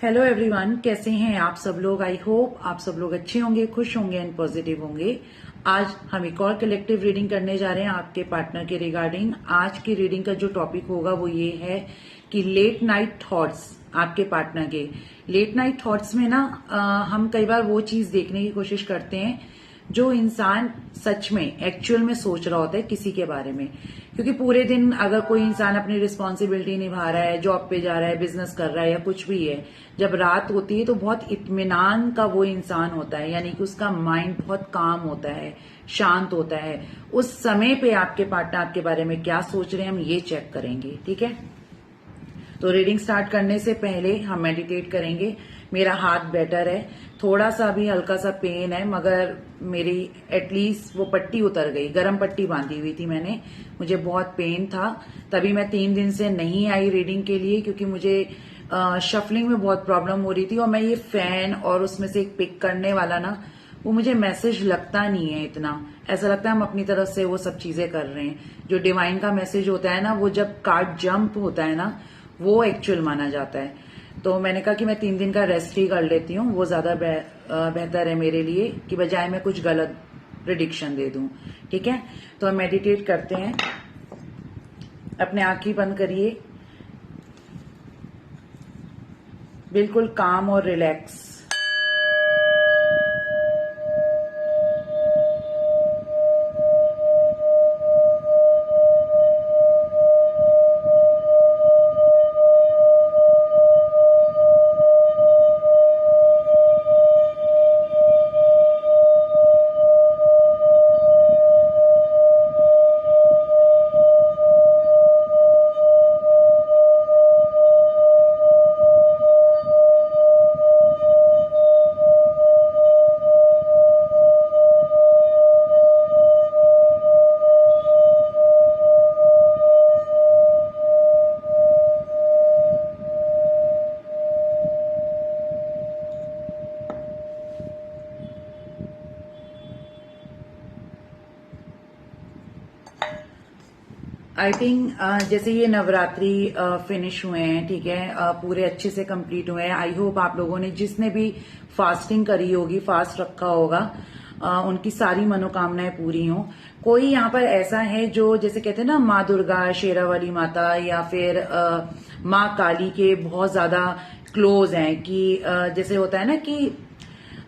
Hello everyone, कैसे हैं आप सब लोग। आई होप आप सब लोग अच्छे होंगे, खुश होंगे एंड पॉजिटिव होंगे। आज हम एक और कलेक्टिव रीडिंग करने जा रहे हैं आपके पार्टनर के रिगार्डिंग। आज की रीडिंग का जो टॉपिक होगा वो ये है कि लेट नाइट थॉट्स आपके पार्टनर के। लेट नाइट थॉट्स में ना हम कई बार वो चीज देखने की कोशिश करते हैं जो इंसान सच में एक्चुअल में सोच रहा होता है किसी के बारे में। क्योंकि पूरे दिन अगर कोई इंसान अपनी रिस्पॉन्सिबिलिटी निभा रहा है, जॉब पे जा रहा है, बिजनेस कर रहा है या कुछ भी है, जब रात होती है तो बहुत इत्मीनान का वो इंसान होता है, यानी कि उसका माइंड बहुत काम होता है, शांत होता है। उस समय पे आपके पार्टनर आपके बारे में क्या सोच रहे हैं हम ये चेक करेंगे, ठीक है। तो रीडिंग स्टार्ट करने से पहले हम मेडिटेट करेंगे। मेरा हाथ बेटर है, थोड़ा सा भी हल्का सा पेन है, मगर मेरी एटलीस्ट वो पट्टी उतर गई। गरम पट्टी बांधी हुई थी मैंने, मुझे बहुत पेन था, तभी मैं 3 दिन से नहीं आई रीडिंग के लिए, क्योंकि मुझे शफलिंग में बहुत प्रॉब्लम हो रही थी। और मैं ये फैन और उसमें से एक पिक करने वाला ना, वो मुझे मैसेज लगता नहीं है इतना। ऐसा लगता है हम अपनी तरफ से वो सब चीजें कर रहे हैं। जो डिवाइन का मैसेज होता है ना, वो जब कार्ड जंप होता है ना, वो एक्चुअल माना जाता है। तो मैंने कहा कि मैं 3 दिन का रेस्ट ही कर लेती हूँ, वो ज्यादा बेहतर है मेरे लिए, कि बजाय मैं कुछ गलत प्रिडिक्शन दे दूं, ठीक है। तो हम मेडिटेट करते हैं। अपने आंखें बंद करिए, बिल्कुल काम और रिलैक्स। आई थिंक जैसे ये नवरात्रि फिनिश हुए हैं, ठीक है, पूरे अच्छे से कंप्लीट हुए हैं। आई होप आप लोगों ने, जिसने भी फास्टिंग करी होगी, फास्ट रखा होगा, उनकी सारी मनोकामनाएं पूरी हों। कोई यहाँ पर ऐसा है जो, जैसे कहते हैं ना, माँ दुर्गा, शेरावाली माता या फिर माँ काली के बहुत ज्यादा क्लोज हैं, कि जैसे होता है ना कि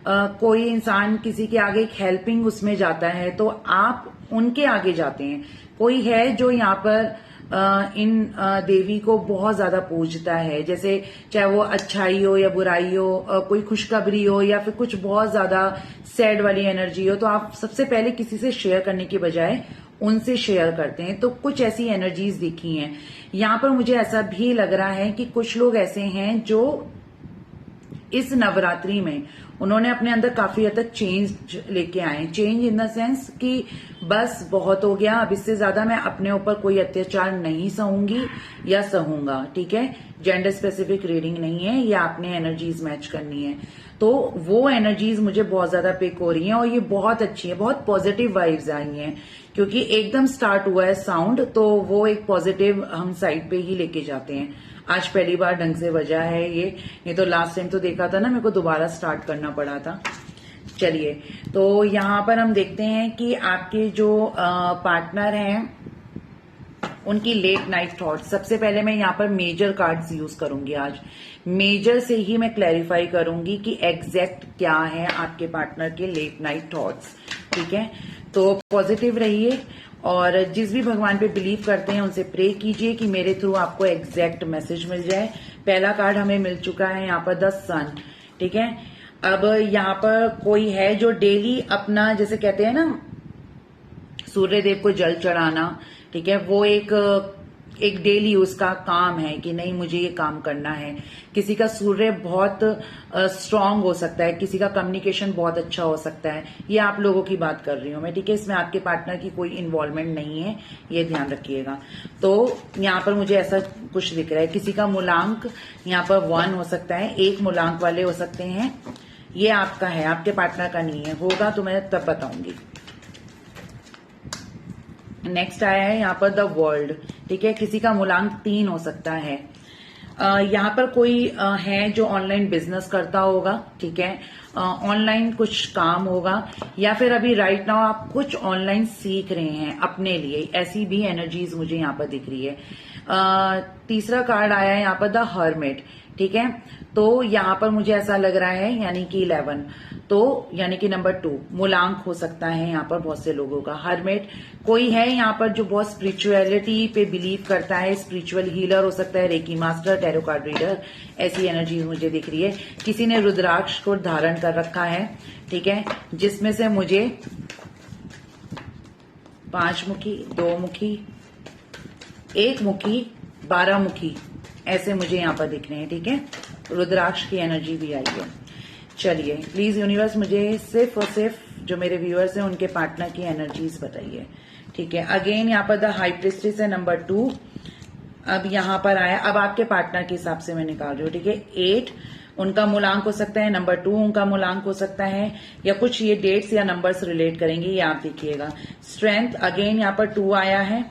कोई इंसान किसी के आगे एक हेल्पिंग उसमें जाता है तो आप उनके आगे जाते हैं। कोई है जो यहाँ पर इन देवी को बहुत ज्यादा पूजता है, जैसे चाहे वो अच्छाई हो या बुराई हो, कोई खुशखबरी हो या फिर कुछ बहुत ज्यादा सैड वाली एनर्जी हो, तो आप सबसे पहले किसी से शेयर करने की बजाय उनसे शेयर करते हैं। तो कुछ ऐसी एनर्जीज दिखी हैं यहाँ पर। मुझे ऐसा भी लग रहा है कि कुछ लोग ऐसे हैं जो इस नवरात्रि में उन्होंने अपने अंदर काफी हद तक चेंज लेके आए। चेंज इन द सेंस कि बस बहुत हो गया, अब इससे ज्यादा मैं अपने ऊपर कोई अत्याचार नहीं सहूंगी या सहूंगा, ठीक है। जेंडर स्पेसिफिक रीडिंग नहीं है, ये आपने एनर्जीज मैच करनी है। तो वो एनर्जीज मुझे बहुत ज्यादा पिक हो रही हैं और ये बहुत अच्छी है, बहुत पॉजिटिव वाइब्स आई हैं, क्योंकि एकदम स्टार्ट हुआ है साउंड, तो वो एक पॉजिटिव हम साइड पे ही लेके जाते हैं। आज पहली बार ढंग से बजा है ये, नहीं तो लास्ट टाइम तो देखा था ना, मेरे को दोबारा स्टार्ट करना पड़ा था। चलिए, तो यहाँ पर हम देखते हैं कि आपके जो पार्टनर हैं उनकी लेट नाइट थॉट्स। सबसे पहले मैं यहाँ पर मेजर कार्ड्स यूज करूंगी आज। मेजर से ही मैं क्लैरिफाई करूंगी कि एग्जैक्ट क्या है आपके पार्टनर के लेट नाइट थॉट्स, ठीक है। तो पॉजिटिव रहिए और जिस भी भगवान पे बिलीव करते हैं उनसे प्रे कीजिए कि मेरे थ्रू आपको एग्जैक्ट मैसेज मिल जाए। पहला कार्ड हमें मिल चुका है यहाँ पर, द सन, ठीक है। अब यहाँ पर कोई है जो डेली अपना, जैसे कहते हैं ना, सूर्य देव को जल चढ़ाना, ठीक है, वो एक डेली उसका काम है कि नहीं मुझे ये काम करना है। किसी का सूर्य बहुत स्ट्रांग हो सकता है, किसी का कम्युनिकेशन बहुत अच्छा हो सकता है। ये आप लोगों की बात कर रही हूं मैं, ठीक है। इसमें आपके पार्टनर की कोई इन्वॉल्वमेंट नहीं है, ये ध्यान रखिएगा। तो यहाँ पर मुझे ऐसा कुछ दिख रहा है, किसी का मूलांक यहाँ पर 1 हो सकता है, 1 मूलांक वाले हो सकते हैं। ये आपका है, आपके पार्टनर का नहीं है। होगा तो मैं तब बताऊंगी। नेक्स्ट आया है यहाँ पर द वर्ल्ड, ठीक है। किसी का मूलांक 3 हो सकता है। यहाँ पर कोई है जो ऑनलाइन बिजनेस करता होगा, ठीक है, ऑनलाइन कुछ काम होगा, या फिर अभी राइट नाउ आप कुछ ऑनलाइन सीख रहे हैं अपने लिए, ऐसी भी एनर्जीज मुझे यहाँ पर दिख रही है। तीसरा कार्ड आया है यहाँ पर द हर्मिट, ठीक है, तो यहाँ पर मुझे ऐसा लग रहा है यानी कि 11, तो यानी कि नंबर 2 मूलांक हो सकता है यहाँ पर बहुत से लोगों का। हर्मिट कोई है यहाँ पर जो बहुत स्पिरिचुअलिटी पे बिलीव करता है, स्पिरिचुअल हीलर हो सकता है, reiki master, tarot card reader, ऐसी एनर्जी मुझे दिख रही है। किसी ने रुद्राक्ष को धारण कर रखा है, ठीक है, जिसमें से मुझे 5 मुखी, 2 मुखी, 1 मुखी, 12 मुखी ऐसे मुझे यहाँ पर दिख रहे हैं, ठीक है। रुद्राक्ष की एनर्जी भी आई है। चलिए प्लीज यूनिवर्स मुझे सिर्फ और सिर्फ जो मेरे व्यूअर्स हैं उनके पार्टनर की एनर्जीज बताइए, ठीक है। अगेन यहाँ पर द हाई प्रिस्टेस है नंबर 2, अब यहाँ पर आया, अब आपके पार्टनर के हिसाब से मैं निकाल रही हूँ, ठीक है। 8 उनका मूलांक हो सकता है, नंबर 2 उनका मूलांक हो सकता है, या कुछ ये डेट्स या नंबर्स रिलेट करेंगे, ये आप देखिएगा। स्ट्रेंथ अगेन यहाँ पर 2 आया है,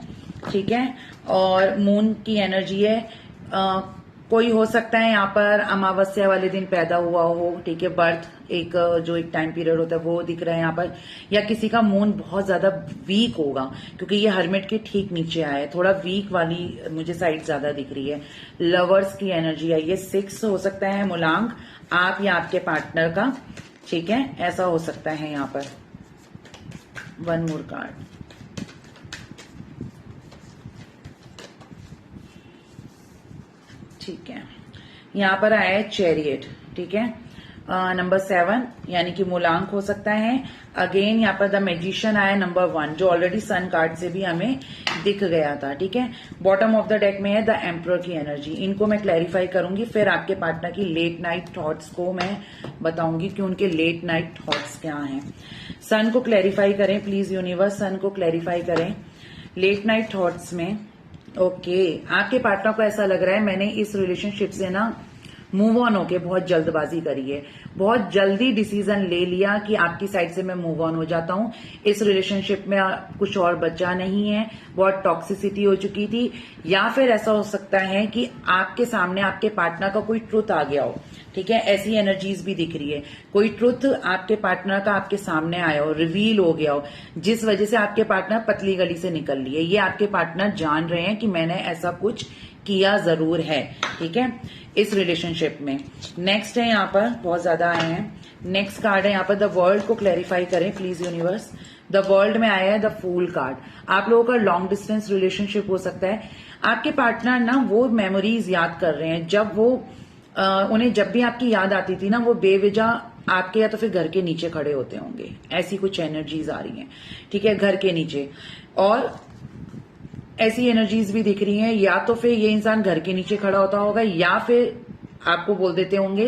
ठीक है, और मून की एनर्जी है। कोई हो सकता है यहाँ पर अमावस्या वाले दिन पैदा हुआ हो, ठीक है, बर्थ एक जो एक टाइम पीरियड होता है वो दिख रहा है यहाँ पर, या किसी का मून बहुत ज्यादा वीक होगा क्योंकि ये हर्मिट के ठीक नीचे आया है, थोड़ा वीक वाली मुझे साइड ज्यादा दिख रही है। लवर्स की एनर्जी आई है, 6 हो सकता है मूलांक आप या आपके पार्टनर का, ठीक है, ऐसा हो सकता है यहाँ पर। 1 मोर कार्ड, ठीक है, यहाँ पर आया है चैरियट, ठीक है, नंबर 7 यानी कि मूलांक हो सकता है। अगेन यहाँ पर द मैजिशियन आया नंबर 1 जो ऑलरेडी सन कार्ड से भी हमें दिख गया था, ठीक है। बॉटम ऑफ द डेक में है द एम्परर की एनर्जी, इनको मैं क्लैरिफाई करूंगी, फिर आपके पार्टनर की लेट नाइट थॉट्स को मैं बताऊंगी कि उनके लेट नाइट थॉट्स क्या हैं। सन को क्लैरिफाई करें प्लीज यूनिवर्स, सन को क्लैरिफाई करें लेट नाइट थॉट्स में। ओके, आपके पार्टनर को ऐसा लग रहा है मैंने इस रिलेशनशिप से ना मूव ऑन होके बहुत जल्दबाजी करी है, बहुत जल्दी डिसीजन ले लिया कि आपकी साइड से मैं मूव ऑन हो जाता हूं, इस रिलेशनशिप में कुछ और बचा नहीं है, बहुत टॉक्सिसिटी हो चुकी थी, या फिर ऐसा हो सकता है कि आपके सामने आपके पार्टनर का कोई ट्रुथ आ गया हो, ठीक है, ऐसी एनर्जीज भी दिख रही है। कोई ट्रुथ आपके पार्टनर का आपके सामने आया हो, रिवील हो गया हो, जिस वजह से आपके पार्टनर पतली गली से निकल लिए, ये आपके पार्टनर जान रहे हैं कि मैंने ऐसा कुछ किया जरूर है, ठीक है, इस रिलेशनशिप में। नेक्स्ट है यहाँ पर बहुत ज्यादा आए हैं, नेक्स्ट कार्ड है यहाँ पर द वर्ल्ड को क्लैरिफाई करें प्लीज यूनिवर्स। द वर्ल्ड में आया है द फूल कार्ड, आप लोगों का लॉन्ग डिस्टेंस रिलेशनशिप हो सकता है। आपके पार्टनर ना वो मेमोरीज याद कर रहे हैं, जब वो उन्हें जब भी आपकी याद आती थी ना वो बेवजह आपके या तो फिर घर के नीचे खड़े होते होंगे, ऐसी कुछ एनर्जीज आ रही हैं, ठीक है, घर के नीचे। और ऐसी एनर्जीज भी दिख रही हैं, या तो फिर ये इंसान घर के नीचे खड़ा होता होगा, या फिर आपको बोल देते होंगे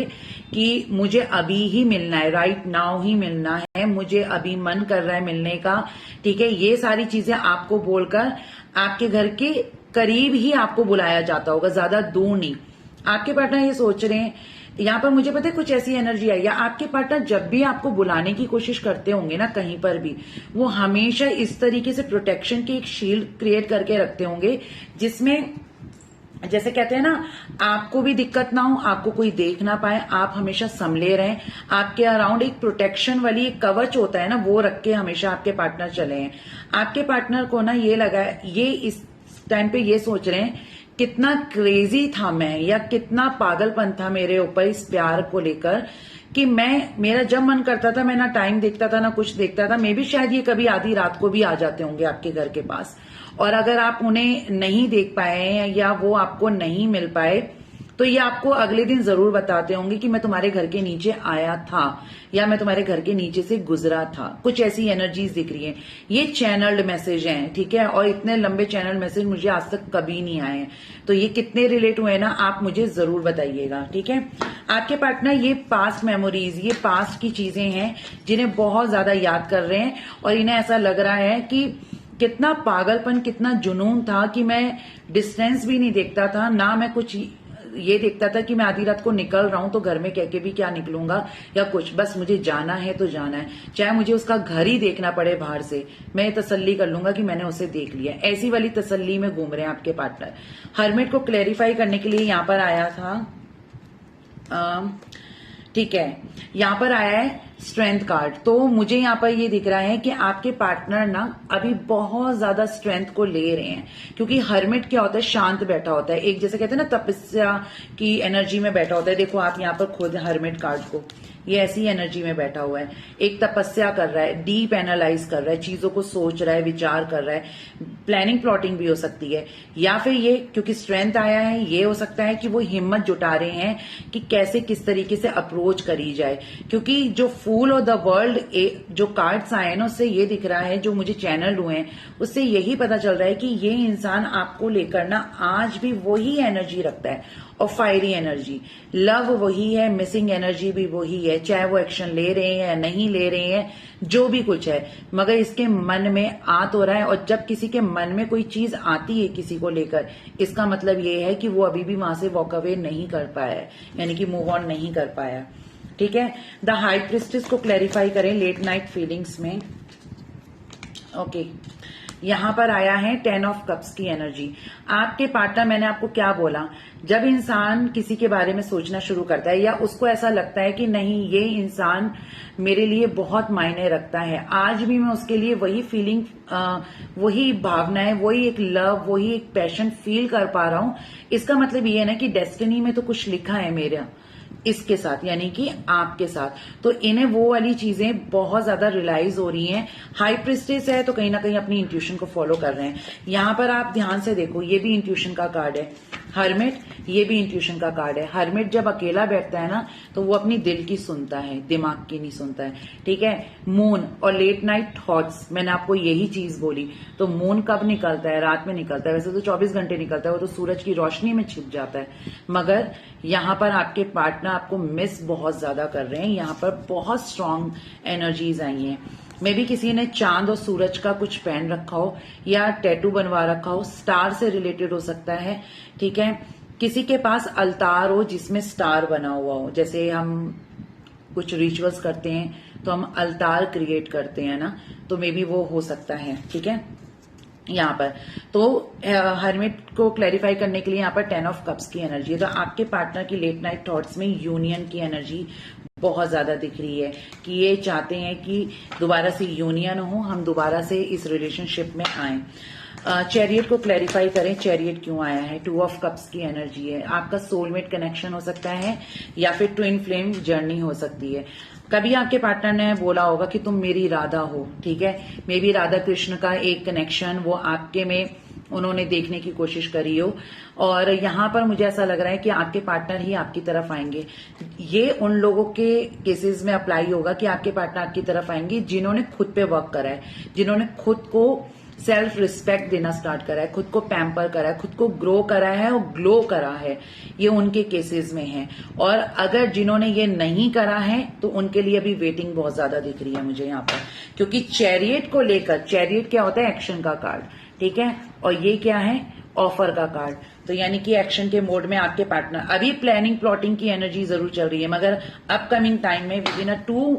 कि मुझे अभी ही मिलना है, राइट नाउ ही मिलना है, मुझे अभी मन कर रहा है मिलने का, ठीक है। ये सारी चीजें आपको बोलकर आपके घर के करीब ही आपको बुलाया जाता होगा, ज्यादा दूर नहीं। आपके पार्टनर ये सोच रहे हैं, यहाँ पर मुझे पता है कुछ ऐसी एनर्जी आई, या आपके पार्टनर जब भी आपको बुलाने की कोशिश करते होंगे ना कहीं पर भी, वो हमेशा इस तरीके से प्रोटेक्शन की एक शील्ड क्रिएट करके रखते होंगे, जिसमें जैसे कहते हैं ना आपको भी दिक्कत ना हो, आपको कोई देख ना पाए, आप हमेशा संभले रहें, आपके अराउंड एक प्रोटेक्शन वाली एक कवच होता है ना वो रख के हमेशा आपके पार्टनर चले हैं। आपके पार्टनर को ना ये लगा है, ये इस टाइम पे ये सोच रहे हैं कितना क्रेजी था मैं, या कितना पागलपन था मेरे ऊपर इस प्यार को लेकर, कि मेरा जब मन करता था मैं ना टाइम देखता था ना कुछ देखता था। मे भी शायद ये कभी आधी रात को भी आ जाते होंगे आपके घर के पास, और अगर आप उन्हें नहीं देख पाए या वो आपको नहीं मिल पाए तो ये आपको अगले दिन जरूर बताते होंगे कि मैं तुम्हारे घर के नीचे आया था, या मैं तुम्हारे घर के नीचे से गुजरा था। कुछ ऐसी एनर्जीज दिख रही हैं। ये चैनल्ड मैसेज हैं, ठीक है, और इतने लंबे चैनल मैसेज मुझे आज तक कभी नहीं आए हैं, तो ये कितने रिलेट हुए ना आप मुझे जरूर बताइएगा, ठीक है। आपके पार्टनर ये पास्ट मेमोरीज, ये पास्ट की चीजें हैं जिन्हें बहुत ज्यादा याद कर रहे हैं, और इन्हें ऐसा लग रहा है कि कितना पागलपन, कितना जुनून था कि मैं डिस्टेंस भी नहीं देखता था, ना मैं कुछ ये देखता था कि मैं आधी रात को निकल रहा हूं तो घर में कह के भी क्या निकलूंगा या कुछ, बस मुझे जाना है तो जाना है, चाहे मुझे उसका घर ही देखना पड़े बाहर से, मैं तसल्ली कर लूंगा कि मैंने उसे देख लिया। ऐसी वाली तसल्ली में घूम रहे हैं आपके पार्टनर। हर्मिट को क्लैरिफाई करने के लिए यहां पर आया था, ठीक है, यहां पर आया है स्ट्रेंथ कार्ड। तो मुझे यहां पर ये दिख रहा है कि आपके पार्टनर ना अभी बहुत ज्यादा स्ट्रेंथ को ले रहे हैं, क्योंकि हर्मिट क्या होता है, शांत बैठा होता है, एक जैसे कहते हैं ना तपस्या की एनर्जी में बैठा होता है। देखो आप यहां पर खुद हर्मिट कार्ड को, ये ऐसी एनर्जी में बैठा हुआ है, एक तपस्या कर रहा है, डीप एनालाइज कर रहा है, चीजों को सोच रहा है, विचार कर रहा है, प्लानिंग प्लॉटिंग भी हो सकती है, या फिर ये क्योंकि स्ट्रेंथ आया है, ये हो सकता है कि वो हिम्मत जुटा रहे हैं कि कैसे किस तरीके से अप्रोच करी जाए। क्योंकि जो फूल और द वर्ल्ड जो कार्ड्स आए हैं ना, उससे ये दिख रहा है, जो मुझे चैनल हुए हैं उससे यही पता चल रहा है कि ये इंसान आपको लेकर ना आज भी वही एनर्जी रखता है और फायरी एनर्जी, लव वही है, मिसिंग एनर्जी भी वही है, चाहे वो एक्शन ले रहे हैं या नहीं ले रहे हैं, जो भी कुछ है, मगर इसके मन में आ तो रहा है। और जब किसी के मन में कोई चीज आती है किसी को लेकर, इसका मतलब ये है कि वो अभी भी वहां से वॉक अवे नहीं कर पाया है, यानी कि मूव ऑन नहीं कर पाया। ठीक है, द हाई प्रिस्टेस को क्लैरिफाई करें लेट नाइट फीलिंग्स में। ओके, यहां पर आया है 10 ऑफ कप्स की एनर्जी। आपके पार्टनर, मैंने आपको क्या बोला, जब इंसान किसी के बारे में सोचना शुरू करता है या उसको ऐसा लगता है कि नहीं ये इंसान मेरे लिए बहुत मायने रखता है, आज भी मैं उसके लिए वही फीलिंग, वही भावनाएं, वही एक लव, वही एक पैशन फील कर पा रहा हूं, इसका मतलब ये है ना कि डेस्टिनी में तो कुछ लिखा है मेरा इसके साथ, यानी कि आपके साथ। तो इन्हें वो वाली चीजें बहुत ज्यादा रियलाइज हो रही हैं। हाई प्रिस्टेस है तो कहीं ना कहीं अपनी इंट्यूशन को फॉलो कर रहे हैं। यहां पर आप ध्यान से देखो, ये भी इंट्यूशन का कार्ड है। हर्मिट, ये भी इंट्यूशन का कार्ड है। हर्मिट जब अकेला बैठता है ना तो वो अपनी दिल की सुनता है, दिमाग की नहीं सुनता है। ठीक है, मून और लेट नाइट थॉट्स, मैंने आपको यही चीज बोली। तो मून कब निकलता है? रात में निकलता है। वैसे तो 24 घंटे निकलता है, वो तो सूरज की रोशनी में छिप जाता है। मगर यहां पर आपके पार्टनर आपको मिस बहुत ज्यादा कर रहे हैं। यहां पर बहुत स्ट्रांग एनर्जीज आई हैं। मे भी किसी ने चांद और सूरज का कुछ पहन रखा हो या टैटू बनवा रखा हो, स्टार से रिलेटेड हो सकता है। ठीक है, किसी के पास अल्तार हो जिसमें स्टार बना हुआ हो, जैसे हम कुछ रिचुअल्स करते हैं तो हम अल्तार क्रिएट करते हैं ना, तो मे बी वो हो सकता है। ठीक है, यहाँ पर तो हर्मिट को क्लैरिफाई करने के लिए यहाँ पर 10 ऑफ कप्स की एनर्जी है। तो आपके पार्टनर की लेट नाइट थॉट्स में यूनियन की एनर्जी बहुत ज्यादा दिख रही है कि ये चाहते हैं कि दोबारा से यूनियन हो, हम दोबारा से इस रिलेशनशिप में आए। चैरियट को क्लैरिफाई करें, चैरियट क्यों आया है? 2 ऑफ कप्स की एनर्जी है। आपका सोलमेट कनेक्शन हो सकता है या फिर ट्विन फ्लेम जर्नी हो सकती है। कभी आपके पार्टनर ने बोला होगा कि तुम मेरी राधा हो। ठीक है, मे बी राधा कृष्ण का एक कनेक्शन वो आपके में उन्होंने देखने की कोशिश करी हो, और यहां पर मुझे ऐसा लग रहा है कि आपके पार्टनर ही आपकी तरफ आएंगे। ये उन लोगों के केसेस में अप्लाई होगा कि आपके पार्टनर आपकी तरफ आएंगे जिन्होंने खुद पे वर्क करा है, जिन्होंने खुद को सेल्फ रिस्पेक्ट देना स्टार्ट करा है, खुद को पैम्पर करा है, खुद को ग्रो करा है और ग्लो करा है। ये उनके केसेस में है। और अगर जिन्होंने ये नहीं करा है तो उनके लिए अभी वेटिंग बहुत ज्यादा दिख रही है मुझे यहाँ पर, क्योंकि चैरियट को लेकर, चैरियट क्या होता है? एक्शन का कार्ड। ठीक है, और ये क्या है? ऑफर का कार्ड। तो यानी कि एक्शन के मोड में आपके पार्टनर, अभी प्लानिंग प्लॉटिंग की एनर्जी जरूर चल रही है, मगर अपकमिंग टाइम में विद इन 2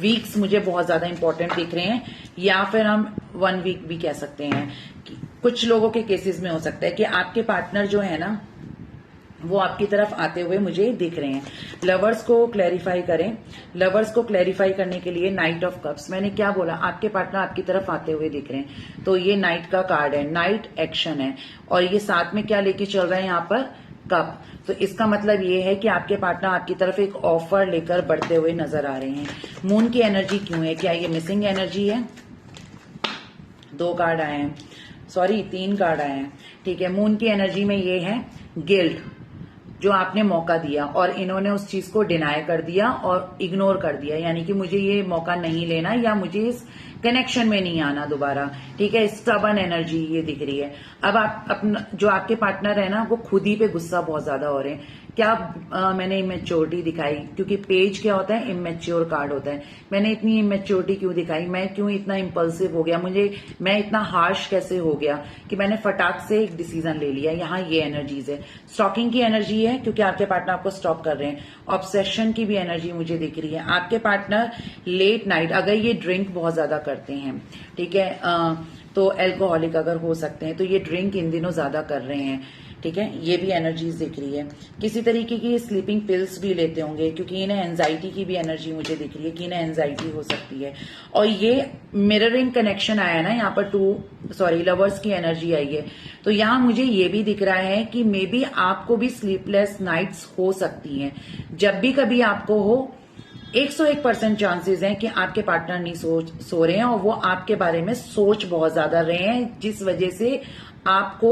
वीक्स मुझे बहुत ज्यादा इंपॉर्टेंट दिख रहे हैं, या फिर हम 1 वीक भी कह सकते हैं। कुछ लोगों के केसेस में हो सकता है कि आपके पार्टनर जो है ना वो आपकी तरफ आते हुए मुझे दिख रहे हैं। लवर्स को क्लैरिफाई करें। लवर्स को क्लैरिफाई करने के लिए नाइट ऑफ कप्स, मैंने क्या बोला? आपके पार्टनर आपकी तरफ आते हुए दिख रहे हैं। तो ये नाइट का कार्ड है, नाइट एक्शन है, और ये साथ में क्या लेके चल रहे हैं यहाँ पर? कप। तो इसका मतलब ये है कि आपके पार्टनर आपकी तरफ एक ऑफर लेकर बढ़ते हुए नजर आ रहे हैं। मून की एनर्जी क्यों है? क्या ये मिसिंग एनर्जी है? 2 कार्ड आए हैं, सॉरी 3 कार्ड आए हैं। ठीक है, मून की एनर्जी में ये है गिल्ट, जो आपने मौका दिया और इन्होंने उस चीज को डिनाई कर दिया और इग्नोर कर दिया, यानी कि मुझे ये मौका नहीं लेना या मुझे इस कनेक्शन में नहीं आना दोबारा, ठीक है। स्टबर्न एनर्जी ये दिख रही है। अब आप अपना जो आपके पार्टनर है ना वो खुद ही पे गुस्सा बहुत ज्यादा हो रहे हैं। क्या मैंने इमेच्योरिटी दिखाई, क्योंकि पेज क्या होता है, इमेच्योर कार्ड होता है। मैंने इतनी इमेच्योरिटी क्यों दिखाई, मैं क्यों इतना इम्पल्सिव हो गया, मैं इतना हार्श कैसे हो गया कि मैंने फटाक से एक डिसीजन ले लिया। यहाँ ये एनर्जीज है। स्टॉकिंग की एनर्जी है, क्योंकि आपके पार्टनर आपको स्टॉप कर रहे हैं। ऑब्सेशन की भी एनर्जी मुझे दिख रही है। आपके पार्टनर लेट नाइट, अगर ये ड्रिंक बहुत ज्यादा करते हैं, ठीक है, तो एल्कोहलिक अगर हो सकते हैं, तो ये ड्रिंक इन दिनों ज्यादा कर रहे हैं, ठीक है। ये भी एनर्जीज दिख रही है। किसी तरीके की स्लीपिंग पिल्स भी लेते होंगे, क्योंकि इन्हें एंजाइटी की भी एनर्जी मुझे दिख रही है कि इन्हें एंजाइटी हो सकती है। और ये मिररिंग कनेक्शन आया ना यहाँ पर लवर्स की एनर्जी आई है। तो यहाँ मुझे ये भी दिख रहा है कि मे बी आपको भी स्लीपलेस नाइट्स हो सकती हैं। जब भी कभी आपको हो, 101% चांसेस हैं कि आपके पार्टनर नहीं सो रहे हैं और वो आपके बारे में सोच बहुत ज्यादा रहे हैं, जिस वजह से आपको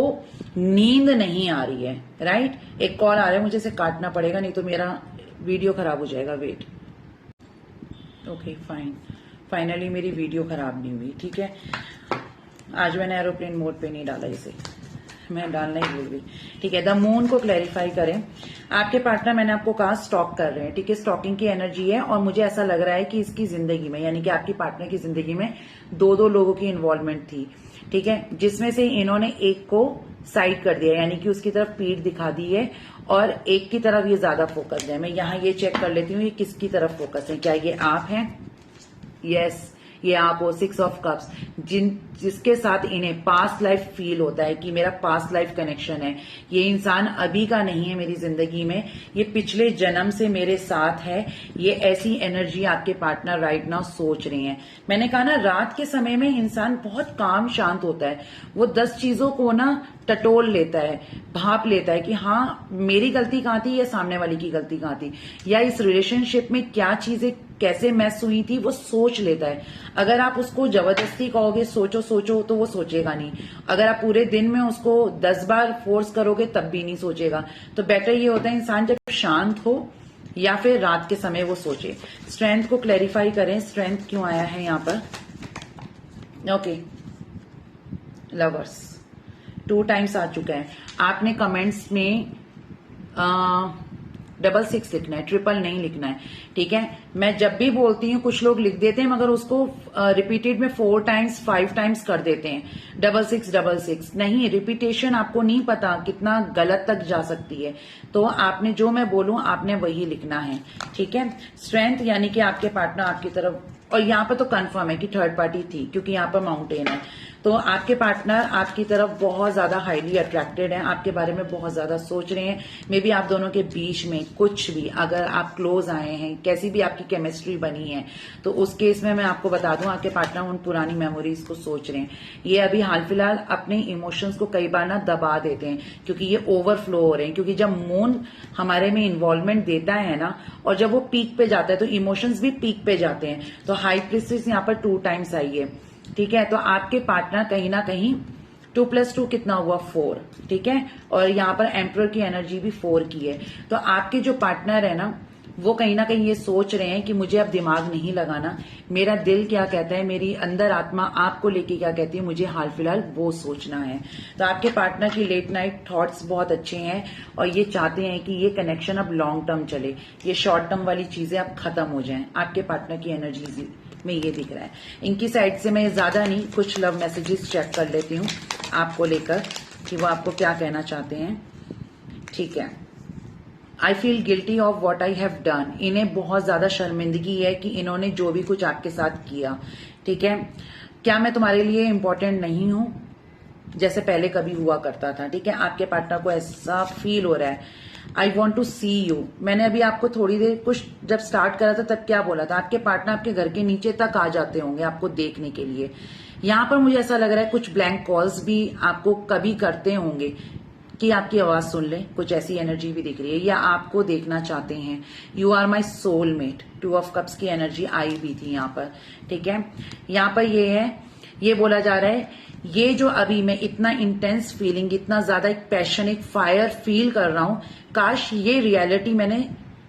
नींद नहीं आ रही है, राइट। एक कॉल आ रहा है, मुझे इसे काटना पड़ेगा, नहीं तो मेरा वीडियो खराब हो जाएगा। वेट, ओके फाइन, फाइनली मेरी वीडियो खराब नहीं हुई, ठीक है। आज मैंने एरोप्लेन मोड पे नहीं डाला इसे, मैं डालना ही भूल गई, ठीक है। द मून को क्लैरिफाई करें। आपके पार्टनर, मैंने आपको कहा, स्टॉक कर रहे हैं, ठीक है। स्टॉकिंग की एनर्जी है और मुझे ऐसा लग रहा है कि इसकी जिंदगी में, यानी कि आपकी पार्टनर की जिंदगी में दो लोगों की इन्वॉल्वमेंट थी, ठीक है, जिसमें से इन्होंने एक को साइड कर दिया, यानी कि उसकी तरफ पीठ दिखा दी है और एक की तरफ ये ज्यादा फोकस है। मैं यहाँ ये चेक कर लेती हूँ ये किसकी तरफ फोकस है। क्या ये आप हैं? यस, ये आप हो। 6 ऑफ कप्स, जिसके साथ इन्हें पास्ट लाइफ फील होता है कि मेरा पास्ट लाइफ कनेक्शन है। ये इंसान अभी का नहीं है मेरी जिंदगी में, ये पिछले जन्म से मेरे साथ है। ये ऐसी एनर्जी आपके पार्टनर राइट नाउ सोच रहे हैं। मैंने कहा ना, रात के समय में इंसान बहुत काम शांत होता है। वो 10 चीजों को ना टटोल लेता है, भाप लेता है कि हाँ मेरी गलती कहाँ थी या सामने वाली की गलती कहाँ थी, या इस रिलेशनशिप में क्या चीजें कैसे मैस हुई थी, वो सोच लेता है। अगर आप उसको जबरदस्ती कहोगे सोचो सोचो तो वो सोचेगा नहीं। अगर आप पूरे दिन में उसको 10 बार फोर्स करोगे तब भी नहीं सोचेगा। तो बेटर ये होता है इंसान जब शांत हो या फिर रात के समय वो सोचे। स्ट्रेंथ को क्लैरिफाई करें, स्ट्रेंथ क्यों आया है यहाँ पर। ओके, लवर्स 2 टाइम्स आ चुका है। आपने कमेंट्स में 66 लिखना है, 3 नहीं लिखना है, ठीक है। मैं जब भी बोलती हूँ कुछ लोग लिख देते हैं मगर उसको रिपीटेड में 4 टाइम्स 5 टाइम्स कर देते हैं। 66 नहीं, रिपीटेशन आपको नहीं पता कितना गलत तक जा सकती है। तो आपने जो मैं बोलूं आपने वही लिखना है, ठीक है। स्ट्रेंथ यानी कि आपके पार्टनर आपकी तरफ, और यहाँ पर तो कंफर्म है कि थर्ड पार्टी थी क्योंकि यहाँ पर माउंटेन है। तो आपके पार्टनर आपकी तरफ बहुत ज्यादा हाईली अट्रैक्टेड है, आपके बारे में बहुत ज्यादा सोच रहे हैं। मे बी आप दोनों के बीच में कुछ भी, अगर आप क्लोज आए हैं, कैसी भी आपकी केमिस्ट्री बनी है, तो उस केस में मैं आपको बता दूं आपके पार्टनर उन पुरानी मेमोरीज को सोच रहे हैं। ये अभी हाल फिलहाल अपने इमोशंस को कई बार ना दबा देते हैं क्योंकि ये ओवरफ्लो हो रहे हैं। क्योंकि जब मून हमारे में इन्वॉल्वमेंट देता है ना, और जब वो पीक पे जाता है तो इमोशंस भी पीक पे जाते हैं। तो हाई प्रिस्टेस यहाँ पर 2 टाइम्स आई है, ठीक है। तो आपके पार्टनर कहीं ना कहीं 2 + 2 कितना हुआ 4, ठीक है। और यहाँ पर एम्परर की एनर्जी भी 4 की है। तो आपके जो पार्टनर है ना वो कहीं ना कहीं ये सोच रहे हैं कि मुझे अब दिमाग नहीं लगाना, मेरा दिल क्या कहता है, मेरी अंदर आत्मा आपको लेके क्या कहती है, मुझे हाल फिलहाल वो सोचना है। तो आपके पार्टनर की लेट नाइट थॉट्स बहुत अच्छे हैं और ये चाहते हैं कि ये कनेक्शन अब लॉन्ग टर्म चले, ये शॉर्ट टर्म वाली चीजें अब खत्म हो जाएं। आपके पार्टनर की एनर्जी में ये दिख रहा है। इनकी साइड से मैं ज्यादा नहीं, कुछ लव मैसेजेस चेक कर लेती हूँ आपको लेकर कि वो आपको क्या कहना चाहते हैं, ठीक है। I feel guilty of what I have done. इन्हें बहुत ज्यादा शर्मिंदगी है कि इन्होंने जो भी कुछ आपके साथ किया, ठीक है। क्या मैं तुम्हारे लिए इंपॉर्टेंट नहीं हूं जैसे पहले कभी हुआ करता था, ठीक है। आपके पार्टनर को ऐसा फील हो रहा है। I want to see you. मैंने अभी आपको थोड़ी देर कुछ जब स्टार्ट करा था तब क्या बोला था, आपके पार्टनर आपके घर के नीचे तक आ जाते होंगे आपको देखने के लिए। यहाँ पर मुझे ऐसा लग रहा है कुछ ब्लैंक कॉल्स भी आपको कभी करते होंगे कि आपकी आवाज सुन ले, कुछ ऐसी एनर्जी भी दिख रही है, या आपको देखना चाहते हैं। You are my soulmate, 2 of cups की एनर्जी आई भी थी यहाँ पर, ठीक है। यहाँ पर ये है, ये बोला जा रहा है ये जो अभी मैं इतना इंटेंस फीलिंग, इतना ज्यादा एक पैशन, एक फायर फील कर रहा हूं, काश ये रियलिटी मैंने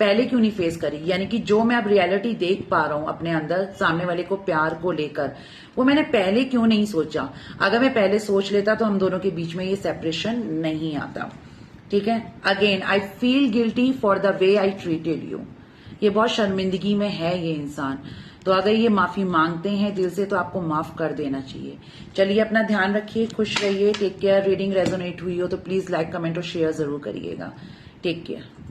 पहले क्यों नहीं फेस करी? यानी कि जो मैं अब रियलिटी देख पा रहा हूं अपने अंदर सामने वाले को प्यार को लेकर, वो मैंने पहले क्यों नहीं सोचा? अगर मैं पहले सोच लेता तो हम दोनों के बीच में ये सेपरेशन नहीं आता। ठीक है। Again I feel guilty for the way I treated you. ये बहुत शर्मिंदगी में है ये इंसान। तो अगर ये माफी मांगते हैं दिल से तो आपको माफ कर देना चाहिए। चलिए अपना ध्यान रखिए, खुश रहिए, टेक केयर। रीडिंग रेजोनेट हुई हो तो प्लीज लाइक, कमेंट और शेयर जरूर करिएगा। Take care.